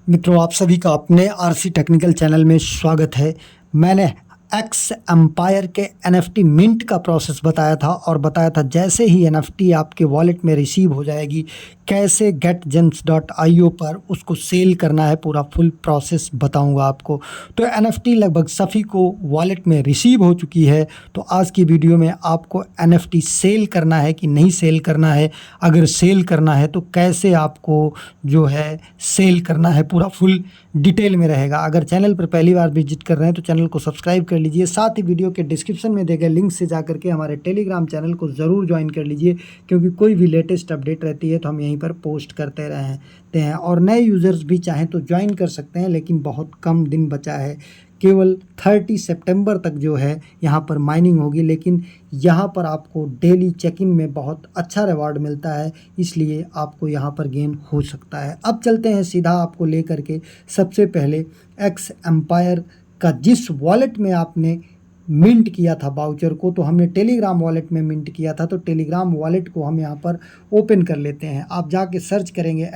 मित्रों, आप सभी का अपने आरसी टेक्निकल चैनल में स्वागत है। मैंने एक्स एम्पायर के एनएफटी मिंट का प्रोसेस बताया था और बताया था जैसे ही एनएफटी आपके वॉलेट में रिसीव हो जाएगी कैसे getgems.io पर उसको सेल करना है, पूरा फुल प्रोसेस बताऊंगा आपको। तो एनएफटी लगभग सभी को वॉलेट में रिसीव हो चुकी है। तो आज की वीडियो में आपको एनएफटी सेल करना है कि नहीं सेल करना है, अगर सेल करना है तो कैसे आपको जो है सेल करना है, पूरा फुल डिटेल में रहेगा। अगर चैनल पर पहली बार विजिट कर रहे हैं तो चैनल को सब्सक्राइब कर लीजिए, साथ ही वीडियो के डिस्क्रिप्शन में दिए गए लिंक से जाकर के हमारे टेलीग्राम चैनल को ज़रूर ज्वाइन कर लीजिए, क्योंकि कोई भी लेटेस्ट अपडेट रहती है तो हम यहीं पर पोस्ट करते रहते हैं। और नए यूज़र्स भी चाहें तो ज्वाइन कर सकते हैं, लेकिन बहुत कम दिन बचा है, केवल 30 सितंबर तक जो है यहाँ पर माइनिंग होगी। लेकिन यहाँ पर आपको डेली चेक इन में बहुत अच्छा रिवार्ड मिलता है, इसलिए आपको यहाँ पर गेन हो सकता है। अब चलते हैं सीधा आपको लेकर के सबसे पहले एक्स एम्पायर का जिस वॉलेट में आपने मिंट किया था वाउचर को, तो हमने टेलीग्राम वॉलेट में मिंट किया था। तो टेलीग्राम वॉलेट को हम यहाँ पर ओपन कर लेते हैं। आप जाके सर्च करेंगे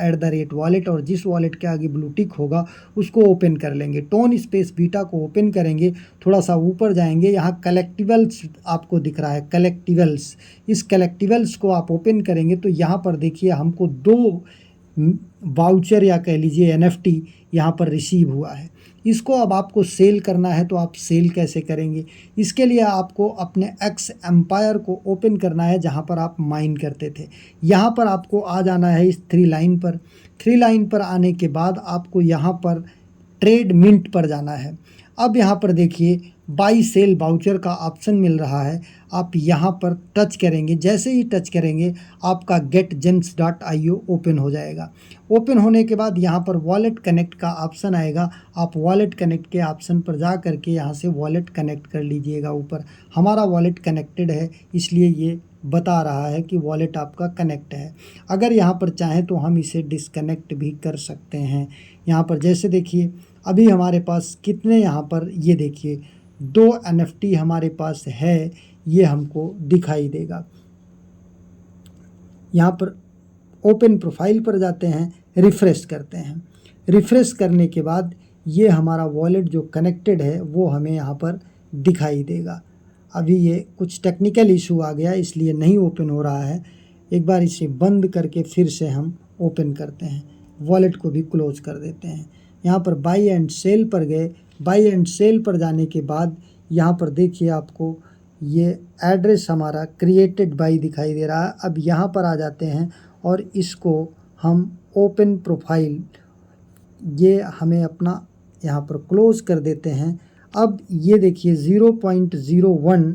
@वॉलेट और जिस वॉलेट के आगे ब्लू टिक होगा उसको ओपन कर लेंगे। टोन स्पेस बीटा को ओपन करेंगे, थोड़ा सा ऊपर जाएंगे, यहाँ कलेक्टिवल्स आपको दिख रहा है, कलेक्टिवल्स। इस कलेक्टिवल्स को आप ओपन करेंगे तो यहाँ पर देखिए हमको 2 वाउचर या कह लीजिए एनएफटी यहाँ पर रिसीव हुआ है। इसको अब आपको सेल करना है, तो आप सेल कैसे करेंगे? इसके लिए आपको अपने एक्स एम्पायर को ओपन करना है जहाँ पर आप माइन करते थे। यहाँ पर आपको आ जाना है इस 3 लाइन पर। 3 लाइन पर आने के बाद आपको यहाँ पर ट्रेड मिंट पर जाना है। अब यहाँ पर देखिए बाई सेल वाउचर का ऑप्शन मिल रहा है, आप यहाँ पर टच करेंगे। जैसे ही टच करेंगे आपका getgems.io ओपन हो जाएगा। ओपन होने के बाद यहाँ पर वॉलेट कनेक्ट का ऑप्शन आएगा, आप वॉलेट कनेक्ट के ऑप्शन पर जा करके यहाँ से वॉलेट कनेक्ट कर लीजिएगा। ऊपर हमारा वॉलेट कनेक्टेड है, इसलिए ये बता रहा है कि वॉलेट आपका कनेक्ट है। अगर यहाँ पर चाहें तो हम इसे डिसकनेक्ट भी कर सकते हैं। यहाँ पर जैसे देखिए अभी हमारे पास कितने, यहाँ पर ये देखिए 2 एनएफटी हमारे पास है, ये हमको दिखाई देगा। यहाँ पर ओपन प्रोफाइल पर जाते हैं, रिफ़्रेश करते हैं। रिफ़्रेश करने के बाद ये हमारा वॉलेट जो कनेक्टेड है वो हमें यहाँ पर दिखाई देगा। अभी ये कुछ टेक्निकल इशू आ गया, इसलिए नहीं ओपन हो रहा है। एक बार इसे बंद करके फिर से हम ओपन करते हैं, वॉलेट को भी क्लोज कर देते हैं। यहाँ पर बाई एंड सेल पर गए, बाई एंड सेल पर जाने के बाद यहाँ पर देखिए आपको ये एड्रेस हमारा क्रिएटेड बाई दिखाई दे रहा है। अब यहाँ पर आ जाते हैं और इसको हम ओपन प्रोफाइल, ये हमें अपना यहाँ पर क्लोज कर देते हैं। अब ये देखिए 0.01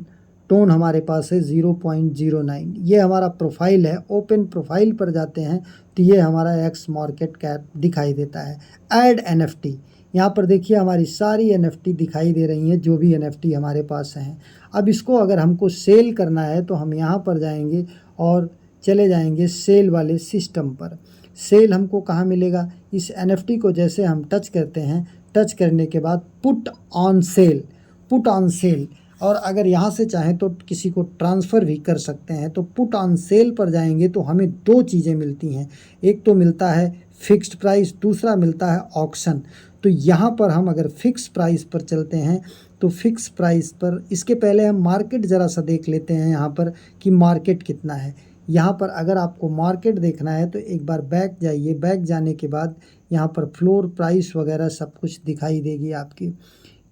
टोन हमारे पास है, 0.09 ये हमारा प्रोफाइल है। ओपन प्रोफाइल पर जाते हैं तो ये हमारा एक्स मार्केट कैप दिखाई देता है। ऐड एनएफटी, यहाँ पर देखिए हमारी सारी एनएफटी दिखाई दे रही हैं, जो भी एनएफटी हमारे पास हैं। अब इसको अगर हमको सेल करना है तो हम यहाँ पर जाएंगे और चले जाएंगे सेल वाले सिस्टम पर। सेल हमको कहाँ मिलेगा? इस एनएफटी को जैसे हम टच करते हैं, टच करने के बाद put on sale, put on sale. और अगर यहाँ से चाहें तो किसी को ट्रांसफ़र भी कर सकते हैं। तो पुट ऑन सेल पर जाएंगे तो हमें 2 चीज़ें मिलती हैं, एक तो मिलता है फिक्स्ड प्राइस, दूसरा मिलता है ऑक्शन। तो यहाँ पर हम अगर फिक्स प्राइस पर चलते हैं तो फिक्स प्राइस पर, इसके पहले हम मार्केट ज़रा सा देख लेते हैं यहाँ पर कि मार्केट कितना है। यहाँ पर अगर आपको मार्केट देखना है तो एक बार बैक जाइए, बैक जाने के बाद यहाँ पर फ्लोर प्राइस वगैरह सब कुछ दिखाई देगी आपकी।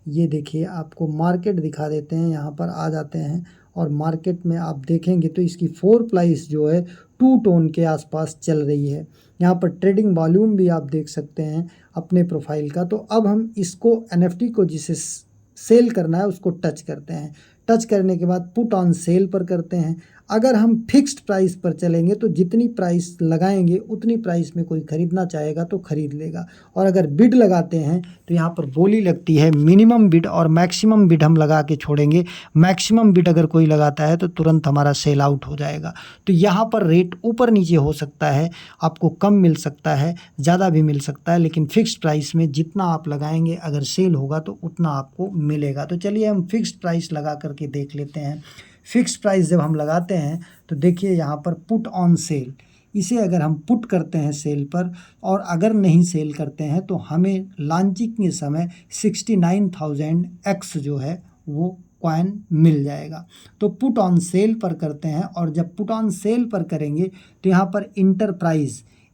ये देखिए आपको मार्केट दिखा देते हैं, यहाँ पर आ जाते हैं और मार्केट में आप देखेंगे तो इसकी 4 प्राइस जो है 2 टोन के आसपास चल रही है। यहाँ पर ट्रेडिंग वॉल्यूम भी आप देख सकते हैं अपने प्रोफाइल का। तो अब हम इसको एनएफटी को जिसे सेल करना है उसको टच करते हैं। टच करने के बाद पुट ऑन सेल पर करते हैं। अगर हम फिक्स्ड प्राइस पर चलेंगे तो जितनी प्राइस लगाएंगे उतनी प्राइस में कोई ख़रीदना चाहेगा तो ख़रीद लेगा। और अगर बिड लगाते हैं तो यहाँ पर बोली लगती है मिनिमम बिड और मैक्सिमम बिड हम लगा के छोड़ेंगे। मैक्सिमम बिड अगर कोई लगाता है तो तुरंत हमारा सेल आउट हो जाएगा। तो यहाँ पर रेट ऊपर नीचे हो सकता है, आपको कम मिल सकता है, ज़्यादा भी मिल सकता है, लेकिन फ़िक्स्ड प्राइस में जितना आप लगाएंगे अगर सेल होगा तो उतना आपको मिलेगा। तो चलिए हम फ़िक्स्ड प्राइस लगा करके देख लेते हैं। फ़िक्स्ड प्राइस जब हम लगाते हैं तो देखिए यहाँ पर पुट ऑन सेल, इसे अगर हम पुट करते हैं सेल पर और अगर नहीं सेल करते हैं तो हमें लॉन्चिंग के समय 69,000 एक्स जो है वो कॉइन मिल जाएगा। तो पुट ऑन सेल पर करते हैं और जब पुट ऑन सेल पर करेंगे तो यहाँ पर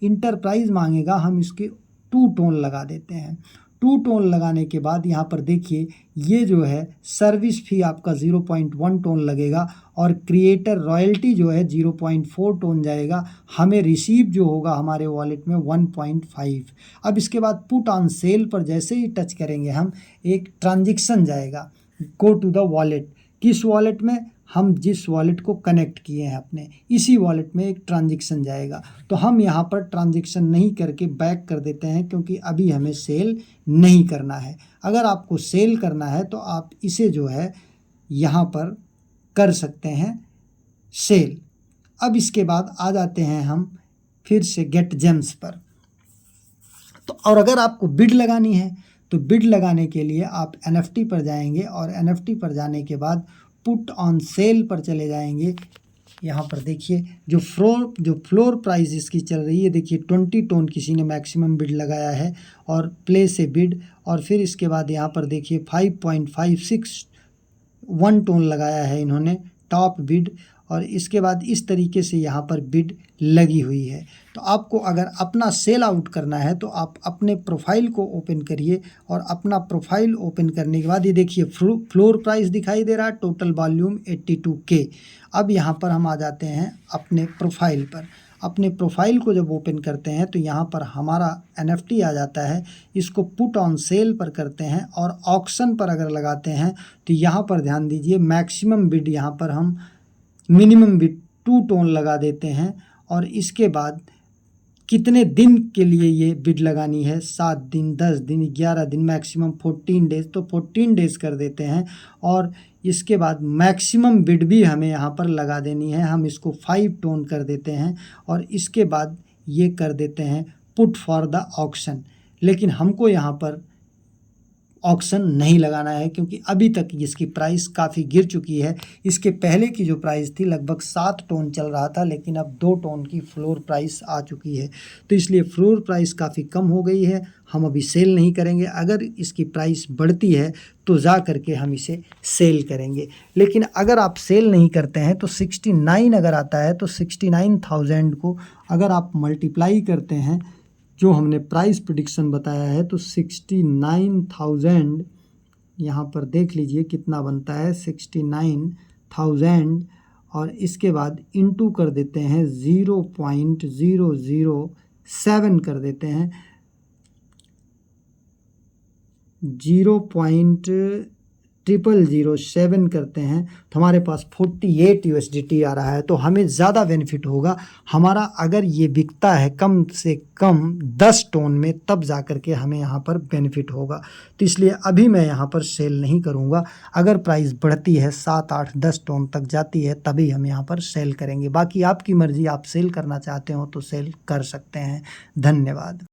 इंटरप्राइज मांगेगा, हम इसके 2 टोन लगा देते हैं। 2 टोन लगाने के बाद यहाँ पर देखिए ये जो है सर्विस फी आपका 0.1 टोन लगेगा और क्रिएटर रॉयल्टी जो है 0.4 टोन जाएगा। हमें रिसीव जो होगा हमारे वॉलेट में 1.5। अब इसके बाद पुट ऑन सेल पर जैसे ही टच करेंगे हम एक ट्रांजेक्शन जाएगा, गो टू द वॉलेट। किस वॉलेट में? हम जिस वॉलेट को कनेक्ट किए हैं अपने, इसी वॉलेट में एक ट्रांजेक्शन जाएगा। तो हम यहाँ पर ट्रांजेक्शन नहीं करके बैक कर देते हैं क्योंकि अभी हमें सेल नहीं करना है। अगर आपको सेल करना है तो आप इसे जो है यहाँ पर कर सकते हैं सेल। अब इसके बाद आ जाते हैं हम फिर से गेट जेम्स पर। तो और अगर आपको बिड लगानी है तो बिड लगाने के लिए आप NFT पर जाएंगे और NFT पर जाने के बाद पुट ऑन सेल पर चले जाएंगे। यहाँ पर देखिए जो फ्लोर प्राइस इसकी चल रही है, देखिए 20 टोन किसी ने मैक्सिमम बिड लगाया है और प्लेस ए बिड, और फिर इसके बाद यहाँ पर देखिए 5.56 टोन लगाया है इन्होंने टॉप बिड, और इसके बाद इस तरीके से यहाँ पर बिड लगी हुई है। तो आपको अगर अपना सेल आउट करना है तो आप अपने प्रोफाइल को ओपन करिए और अपना प्रोफाइल ओपन करने के बाद ये देखिए फ्लोर प्राइस दिखाई दे रहा है, टोटल वॉल्यूम 82K। अब यहाँ पर हम आ जाते हैं अपने प्रोफाइल पर। अपने प्रोफाइल को जब ओपन करते हैं तो यहाँ पर हमारा NFT आ जाता है। इसको पुट ऑन सेल पर करते हैं और ऑक्शन पर अगर लगाते हैं तो यहाँ पर ध्यान दीजिए मैक्सिमम बिड यहाँ पर हम मिनिमम बिड 2 टोन लगा देते हैं और इसके बाद कितने दिन के लिए ये बिड लगानी है, 7 दिन, 10 दिन, 11 दिन, मैक्सिमम 14 डेज, तो 14 डेज कर देते हैं। और इसके बाद मैक्सिमम बिड भी हमें यहाँ पर लगा देनी है, हम इसको 5 टोन कर देते हैं और इसके बाद ये कर देते हैं पुट फॉर द ऑक्शन। लेकिन हमको यहाँ पर ऑक्शन नहीं लगाना है क्योंकि अभी तक इसकी प्राइस काफ़ी गिर चुकी है। इसके पहले की जो प्राइस थी लगभग 7 टोन चल रहा था, लेकिन अब 2 टोन की फ्लोर प्राइस आ चुकी है, तो इसलिए फ्लोर प्राइस काफ़ी कम हो गई है। हम अभी सेल नहीं करेंगे, अगर इसकी प्राइस बढ़ती है तो जा करके हम इसे सेल करेंगे। लेकिन अगर आप सेल नहीं करते हैं तो 69 अगर आता है तो 69,000 को अगर आप मल्टीप्लाई करते हैं, जो हमने प्राइस प्रेडिक्शन बताया है, तो 69,000 यहाँ पर देख लीजिए कितना बनता है, 69,000 और इसके बाद इंटू कर देते हैं 0.007 कर देते हैं, 0.0007 करते हैं तो हमारे पास 48 USDT आ रहा है। तो हमें ज़्यादा बेनिफिट होगा हमारा अगर ये बिकता है कम से कम 10 टोन में, तब जा कर के हमें यहाँ पर बेनिफिट होगा। तो इसलिए अभी मैं यहाँ पर सेल नहीं करूँगा। अगर प्राइस बढ़ती है 7, 8, 10 टोन तक जाती है तभी हम यहाँ पर सेल करेंगे। बाकी आपकी मर्ज़ी, आप सेल करना चाहते हो तो सेल कर सकते हैं। धन्यवाद।